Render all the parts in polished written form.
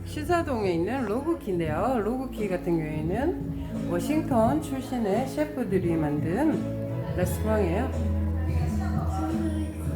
시사동에 있는 로그키인데요. 로그키 같은 경우에는 워싱턴 출신의 셰프들이 만든 레스토랑이에요.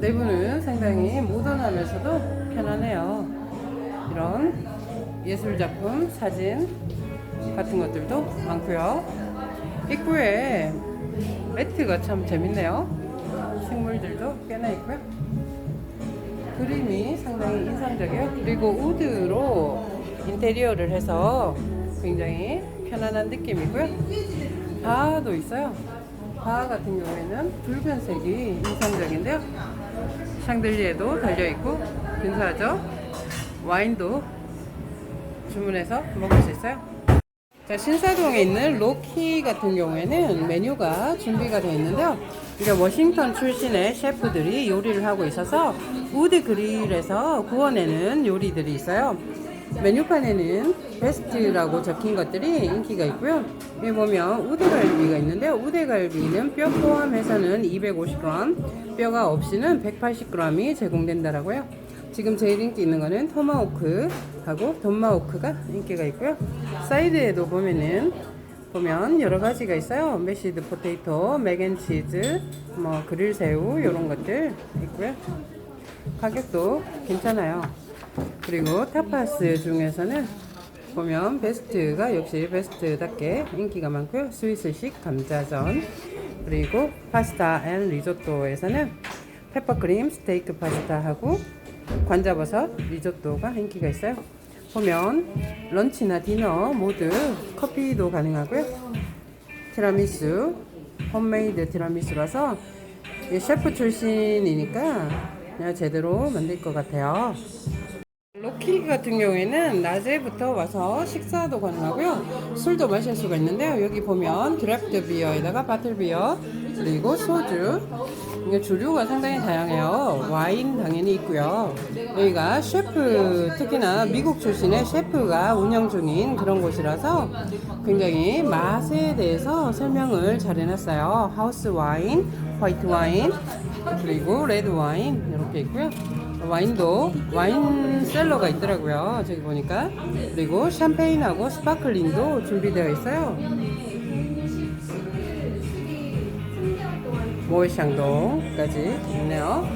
내부는 상당히 모던하면서도 편안해요. 이런 예술작품, 사진 같은 것들도 많고요. 입구에 매트가 참 재밌네요. 식물들도 꽤나 있고요. 그림이 상당히 인상적이에요. 그리고 우드로 인테리어를 해서 굉장히 편안한 느낌이고요. 바도 있어요. 바 같은 경우에는 붉은색이 인상적인데요. 샹들리에도 달려있고 근사하죠. 와인도 주문해서 먹을 수 있어요. 자, 신사동에 있는 로키 같은 경우에는 메뉴가 준비가 되어 있는데요. 이제 워싱턴 출신의 셰프들이 요리를 하고 있어서 우드 그릴에서 구워내는 요리들이 있어요. 메뉴판에는 베스트라고 적힌 것들이 인기가 있고요. 여기 보면 우대갈비가 있는데요. 우대갈비는 뼈 포함해서는 250g, 뼈가 없이는 180g이 제공된다라고요. 지금 제일 인기 있는 거는 토마호크하고 돈마호크가 인기가 있고요. 사이드에도 보면 여러 가지가 있어요. 메시드 포테이토, 맥앤치즈, 뭐 그릴 새우 이런 것들 있고요. 가격도 괜찮아요. 그리고 타파스 중에서는 보면 베스트가 역시 베스트답게 인기가 많고요. 스위스식 감자전, 그리고 파스타 앤 리조또에서는 페퍼크림 스테이크 파스타하고 관자버섯 리조또가 인기가 있어요. 보면 런치나 디너 모두 커피도 가능하고요. 티라미수, 홈메이드 티라미수라서 셰프 출신이니까 그냥 제대로 만들 것 같아요. 로키 같은 경우에는 낮에부터 와서 식사도 가능하고요. 술도 마실 수가 있는데요. 여기 보면 드래프트 비어에다가 바틀 비어, 그리고 소주, 주류가 상당히 다양해요. 와인 당연히 있고요. 여기가 셰프, 특히나 미국 출신의 셰프가 운영 중인 그런 곳이라서 굉장히 맛에 대해서 설명을 잘 해놨어요. 하우스 와인, 화이트 와인, 그리고 레드 와인 이렇게 있고요. 와인도 와인 셀러가 있더라고요. 저기 보니까. 그리고 샴페인하고 스파클링도 준비되어 있어요. 모에샹동까지 있네요.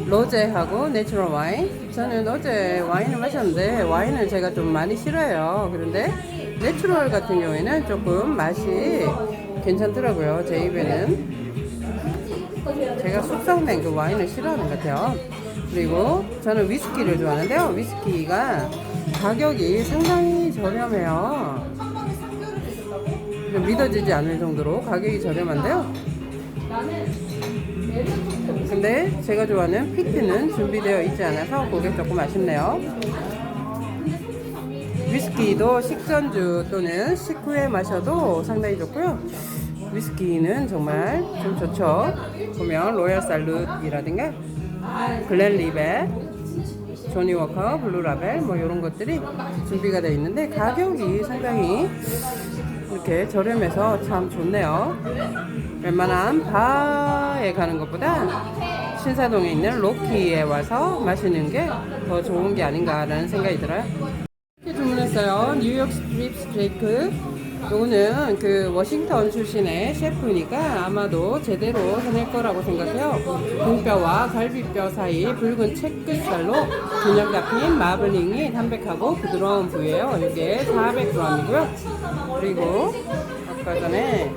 로제하고 내추럴 와인. 저는 어제 와인을 마셨는데 와인을 제가 좀 많이 싫어해요. 그런데 내추럴 같은 경우에는 조금 맛이 괜찮더라고요. 제 입에는. 제가 숙성된 그 와인을 싫어하는 것 같아요. 그리고 저는 위스키를 좋아하는데요. 위스키가 가격이 상당히 저렴해요. 믿어지지 않을 정도로 가격이 저렴한데요. 근데 제가 좋아하는 피트는 준비되어 있지 않아서 그게 조금 아쉽네요. 위스키도 식전주 또는 식후에 마셔도 상당히 좋고요. 위스키는 정말 좀 좋죠. 보면 로얄 살룻이라든가 글렌리벳, 조니워커, 블루라벨 뭐 이런 것들이 준비가 되어 있는데 가격이 상당히 이렇게 저렴해서 참 좋네요. 웬만한 바에 가는 것보다 신사동에 있는 로키에 와서 마시는 게 더 좋은 게 아닌가라는 생각이 들어요. 이렇게 주문했어요. 뉴욕 스트립 스테이크. 요거는 그 워싱턴 출신의 셰프니까 아마도 제대로 해낼 거라고 생각해요. 등뼈와 갈비뼈 사이 붉은 채끝살로 균형 잡힌 마블링이 담백하고 부드러운 부위예요. 이게 400g이고요. 그리고 아까 전에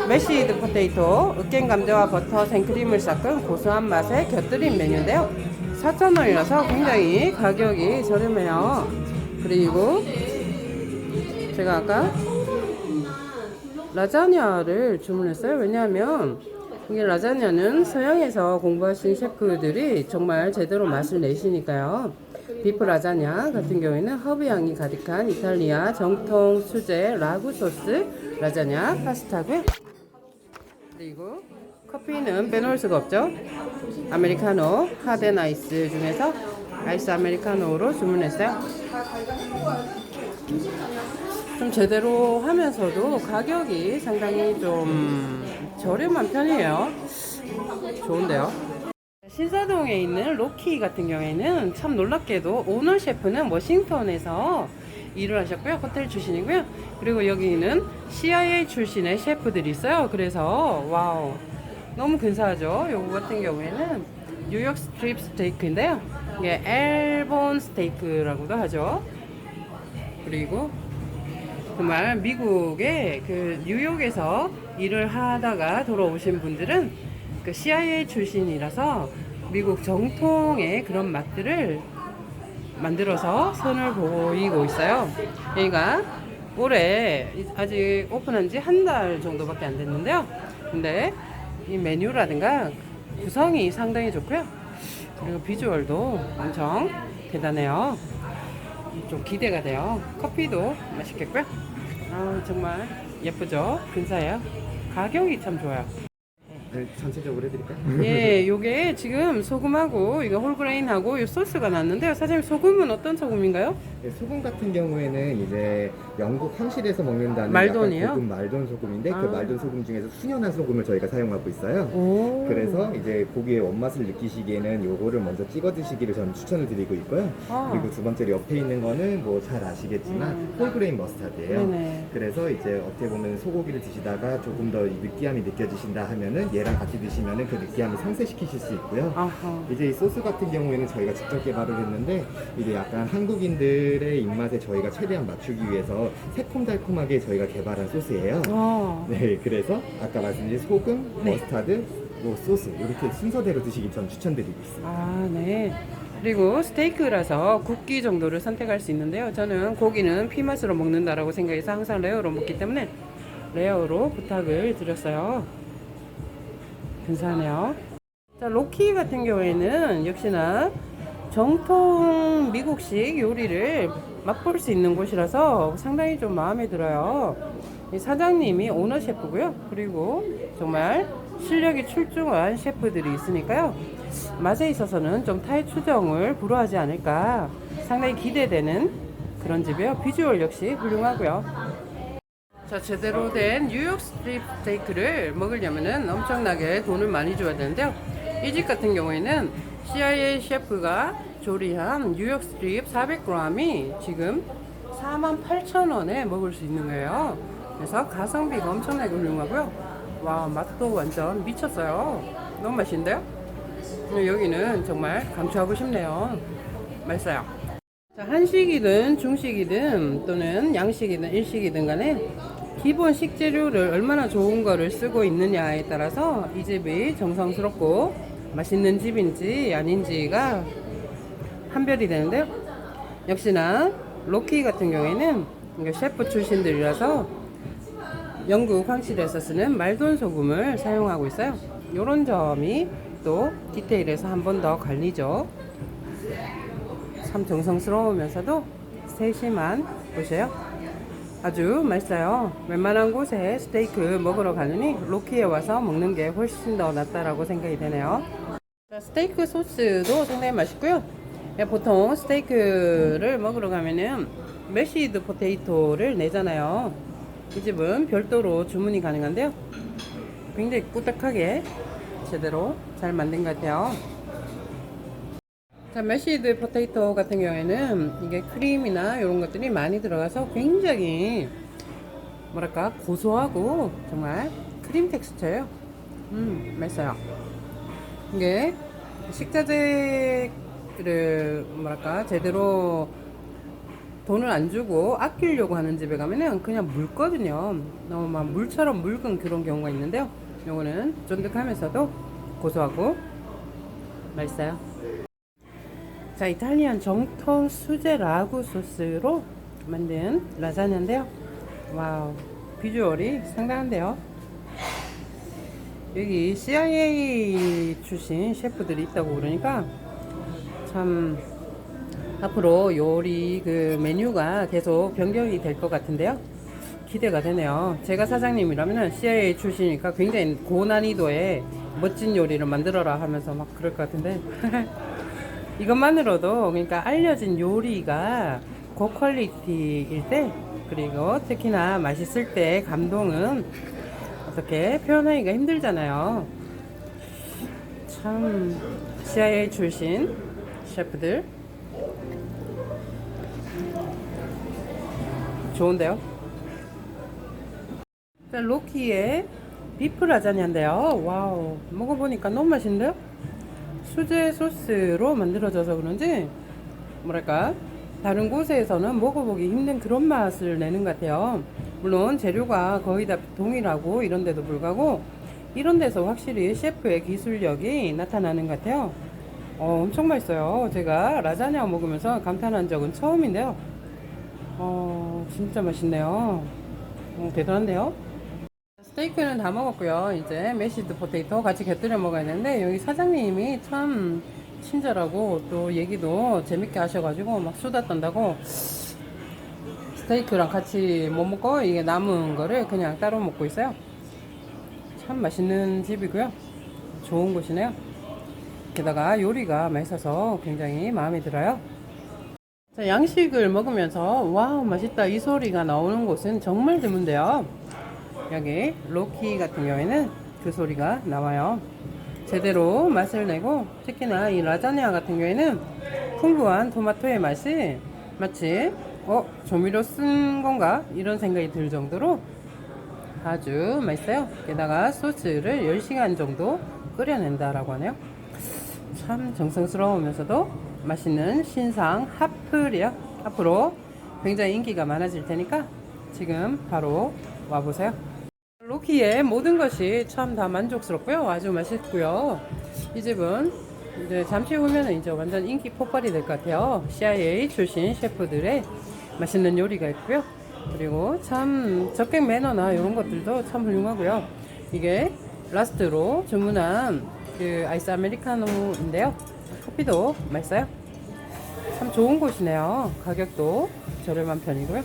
메시드 포테이토, 으깬 감자와 버터, 생크림을 섞은 고소한 맛의 곁들인 메뉴인데요. 4,000원이라서 굉장히 가격이 저렴해요. 그리고 제가 아까 라자냐를 주문했어요. 왜냐하면 이게 라자냐는 서양에서 공부하신 셰프들이 정말 제대로 맛을 내시니까요. 비프 라자냐 같은 경우에는 허브향이 가득한 이탈리아 정통 수제 라구 소스 라자냐 파스타고요. 그리고 커피는 빼놓을 수가 없죠. 아메리카노 하덴 아이스 중에서 아이스 아메리카노로 주문했어요. 좀 제대로 하면서도 가격이 상당히 좀 저렴한 편이에요. 좋은데요. 신사동에 있는 로키 같은 경우에는 참 놀랍게도 오너 셰프는 워싱턴에서 일을 하셨고요. 호텔 출신이고요. 그리고 여기는 CIA 출신의 셰프들이 있어요. 그래서 와우, 너무 근사하죠. 요거 같은 경우에는 뉴욕 스트립 스테이크인데요. 이게 엘본 스테이크라고도 하죠. 그리고 정말 미국의 그 뉴욕에서 일을 하다가 돌아오신 분들은 그 CIA 출신이라서 미국 정통의 그런 맛들을 만들어서 선을 보이고 있어요. 여기가 올해 아직 오픈한 지 한 달 정도밖에 안 됐는데요. 근데 이 메뉴라든가 구성이 상당히 좋고요. 그리고 비주얼도 엄청 대단해요. 좀 기대가 돼요. 커피도 맛있겠고요. 아, 정말 예쁘죠? 근사해요. 가격이 참 좋아요. 네, 전체적으로 해드릴까요? 예, 요게 지금 소금하고 이거 홀그레인하고 이 소스가 났는데요. 사장님, 소금은 어떤 소금인가요? 네, 소금 같은 경우에는 이제 영국 황실에서 먹는다는 말돈이요? 약간 고급 말돈 소금인데 그 아. 말돈 소금 중에서 순연한 소금을 저희가 사용하고 있어요. 오. 그래서 이제 고기의 원맛을 느끼시기에는 요거를 먼저 찍어 드시기를 저는 추천을 드리고 있고요. 아. 그리고 두 번째로 옆에 있는 거는 뭐 잘 아시겠지만 홀그레인 머스타드예요. 네네. 그래서 이제 어떻게 보면 소고기를 드시다가 조금 더 느끼함이 느껴지신다 하면은 얘랑 같이 드시면은 그 느끼함을 상쇄시키실 수 있고요. 아하. 이제 이 소스 같은 경우에는 저희가 직접 개발을 했는데 이게 약간 한국인들의 입맛에 저희가 최대한 맞추기 위해서 새콤달콤하게 저희가 개발한 소스예요. 어. 네, 그래서 아까 말씀드린 소금, 네. 머스타드, 뭐 소스 이렇게 순서대로 드시기 전 추천드리고 있습니다. 아, 네. 그리고 스테이크라서 굽기 정도를 선택할 수 있는데요. 저는 고기는 피맛으로 먹는다라고 생각해서 항상 레어로 먹기 때문에 레어로 부탁을 드렸어요. 근사하네요. 자, 로키 같은 경우에는 역시나 정통 미국식 요리를 맛볼 수 있는 곳이라서 상당히 좀 마음에 들어요. 이 사장님이 오너 셰프고요. 그리고 정말 실력이 출중한 셰프들이 있으니까요. 맛에 있어서는 좀 타의 추정을 불허하지 않을까 상당히 기대되는 그런 집이에요. 비주얼 역시 훌륭하고요. 자, 제대로 된 뉴욕 스트립 스테이크를 먹으려면은 엄청나게 돈을 많이 줘야 되는데요. 이 집 같은 경우에는 CIA 셰프가 조리한 뉴욕 스트립 400g이 지금 48,000원에 먹을 수 있는 거예요. 그래서 가성비가 엄청나게 훌륭하고요. 와, 맛도 완전 미쳤어요. 너무 맛있는데요? 여기는 정말 강추하고 싶네요. 맛있어요. 자, 한식이든 중식이든 또는 양식이든 일식이든 간에 기본 식재료를 얼마나 좋은 거를 쓰고 있느냐에 따라서 이 집이 정성스럽고 맛있는 집인지 아닌지가 판별이 되는데요. 역시나 로키 같은 경우에는 셰프 출신들이라서 영국 황실에서 쓰는 말돈 소금을 사용하고 있어요. 이런 점이 또 디테일에서 한 번 더 갈리죠. 참 정성스러우면서도 세심한 곳이에요. 아주 맛있어요. 웬만한 곳에 스테이크 먹으러 가느니 로키에 와서 먹는 게 훨씬 더 낫다라고 생각이 되네요. 자, 스테이크 소스도 상당히 맛있고요. 보통 스테이크를 먹으러 가면은 메시드 포테이토를 내잖아요. 이 집은 별도로 주문이 가능한데요. 굉장히 꾸덕하게 제대로 잘 만든 것 같아요. 자, 메시드 포테이토 같은 경우에는 이게 크림이나 이런 것들이 많이 들어가서 굉장히 뭐랄까 고소하고 정말 크림 텍스처예요. 맛있어요. 이게 식자재를 뭐랄까 제대로 돈을 안 주고 아끼려고 하는 집에 가면은 그냥 묽거든요. 너무 막 물처럼 묽은 그런 경우가 있는데요. 요거는 쫀득하면서도 고소하고 맛있어요. 자, 이탈리안 정통 수제 라구 소스로 만든 라자냐인데요. 와우, 비주얼이 상당한데요. 여기 CIA 출신 셰프들이 있다고 그러니까 참 앞으로 요리 그 메뉴가 계속 변경이 될 것 같은데요. 기대가 되네요. 제가 사장님이라면 CIA 출신이니까 굉장히 고난이도의 멋진 요리를 만들어라 하면서 막 그럴 것 같은데 이것만으로도 그러니까 알려진 요리가 고퀄리티일 때 그리고 특히나 맛있을 때 감동은 어떻게 표현하기가 힘들잖아요. 참 CIA 출신 셰프들. 좋은데요? 일단 로키의 비프 라자냐인데요. 와우, 먹어보니까 너무 맛있는데요? 수제 소스로 만들어져서 그런지 뭐랄까 다른 곳에서는 먹어보기 힘든 그런 맛을 내는 것 같아요. 물론 재료가 거의 다 동일하고 이런데도 불구하고 이런 데서 확실히 셰프의 기술력이 나타나는 것 같아요. 엄청 맛있어요. 제가 라자냐 먹으면서 감탄한 적은 처음인데요. 진짜 맛있네요. 대단한데요? 스테이크는 다 먹었고요. 이제 메시드 포테이토 같이 곁들여 먹어야 되는데 여기 사장님이 참 친절하고 또 얘기도 재밌게 하셔가지고 막 수다 떤다고 스테이크랑 같이 못 먹고 이게 남은 거를 그냥 따로 먹고 있어요. 참 맛있는 집이고요. 좋은 곳이네요. 게다가 요리가 맛있어서 굉장히 마음에 들어요. 자, 양식을 먹으면서 와우 맛있다 이 소리가 나오는 곳은 정말 드문데요. 여기 로키 같은 경우에는 그 소리가 나와요. 제대로 맛을 내고 특히나 이 라자냐 같은 경우에는 풍부한 토마토의 맛이 마치 조미료 쓴 건가 이런 생각이 들 정도로 아주 맛있어요. 게다가 소스를 10시간 정도 끓여낸다라고 하네요. 참 정성스러우면서도 맛있는 신상 핫플이요. 앞으로 굉장히 인기가 많아질 테니까 지금 바로 와보세요. 로키의 모든 것이 참 다 만족스럽고요. 아주 맛있고요. 이 집은 이제 잠시 후면은 이제 완전 인기 폭발이 될 것 같아요. CIA 출신 셰프들의 맛있는 요리가 있고요. 그리고 참 접객 매너나 이런 것들도 참 훌륭하고요. 이게 라스트로 주문한 그 아이스 아메리카노인데요. 커피도 맛있어요. 참 좋은 곳이네요. 가격도 저렴한 편이고요.